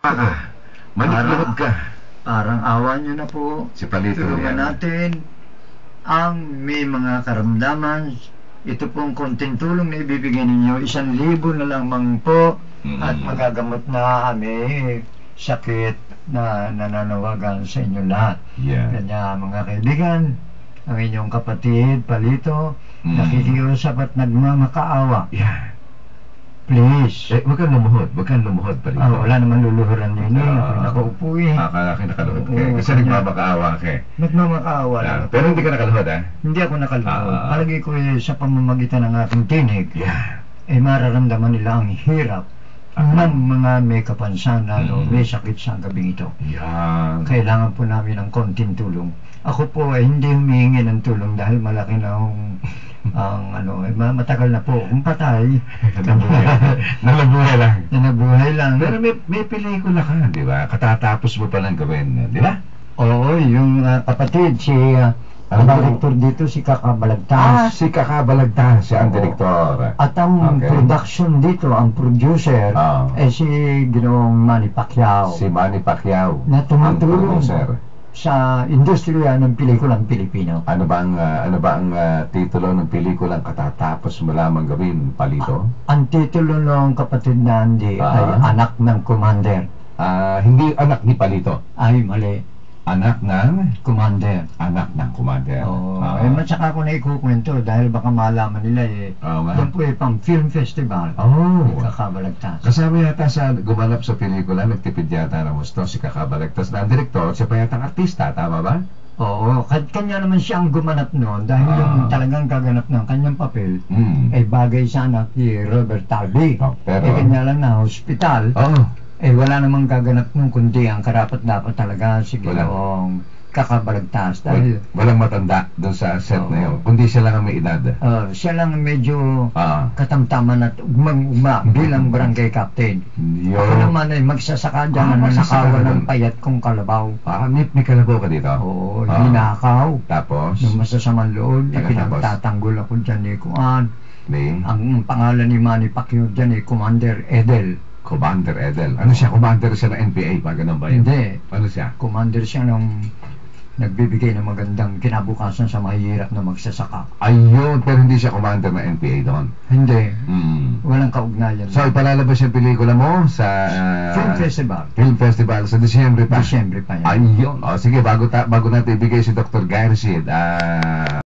Manikluhod ka. Parang awa nyo na po. Si Palito Tulungan yan. natin ang may mga karamdaman. Ito pong konting tulong na ibibigay ninyo. 1,000 na lamang po. At magagamot na may sakit na nananawagan sa inyo lahat. Yeah. Kanya mga kaibigan, ang inyong kapatid Palito, nakikiusap at nagmamakaawa. Yeah. Please. Huwag kang lumuhod. Huwag kang lumuhod, Palito. Wala naman luluhuran din eh. Ako'y nakaupo eh. Akala ko nakaluhod ka. Oo, Kasi kanya. nagmamakaawa ka eh. Nagmamakaawa lang ako. Pero hindi ka nakaluhod, ha? Hindi ako nakaluhod. Palagi ko sa pamamagitan ng aking tinig, Yeah. mararamdaman nila ang hirap ng mga may kapansanan o may sakit sa gabing ito. Yan. Kailangan po namin ng konting tulong. Ako po ay hindi humihingi ng tulong dahil malaki na matagal na po akong patay. Nalabuhay lang. Nabuhay lang. Pero may pelikula ka, di ba? Katatapos mo palang gawin, di ba? Oo, yung kapatid, si ang director dito, si Kakabalagtas. Si Kakabalagtas, siya ang direktor. At ang production dito, ang producer, si Ginoong Manny Pacquiao. Si Manny Pacquiao. Na tumutulong sir, sa industriya ng pelikulang Pilipino. Ano ba ang titulo ng pelikulang katatapos mo lamang gawin, Palito? Ang titulo ng kapatid na Andy ay Anak ng Commander. Hindi anak ni Palito. Ay, mali. Anak ng Commander. Anak ng Commander. Matsaka ako na ikukwento dahil baka malaman nila yan po pang film festival. Kakabalagtas. Kasama yata sa gumanap sa pelikula, nagtipid yata ng gusto si Kakabalagtas na ang direktor, siya pa yata ang artista, tama ba? Oo, kanya naman siya ang gumanap noon dahil yung talagang gaganap ng kanyang papel ay bagay sa anak ni Robert Talby. Pero kanya lang na hospital. Wala namang gaganap nung kundi ang karapat-dapat talaga si Ginoong Kakabalagtas dahil walang matanda doon sa set na yun, kundi siya lang ang may edad. Siya lang medyo katamtaman at ugmang-ugma bilang barangay captain. Ako naman ay magsasaka dyan na nanakawan ng payat kong kalabaw. May kalabaw ka dito? Oo, hinakaw. Tapos? Nung masasamang loob, pinagtatanggol ako dyan ni Kuan. Ang pangalan ni Manny Pacquiao dyan ni Commander Edel. Commander Edel. Ano siya? Commander siya ng NPA? Pag ganun ba yun? Hindi. Ano siya? Commander siya ng nagbibigay ng magandang kinabukasan sa mahihirap na magsasaka. Ayun, pero hindi siya commander ng NPA doon? Hindi. Walang kaugnayan. So, ipalalabas yung pelikula mo sa Film Festival. Film Festival sa Disyembre pa? Disyembre pa yan. Ayun. Sige, bago natin ibigay si Dr. Garcid,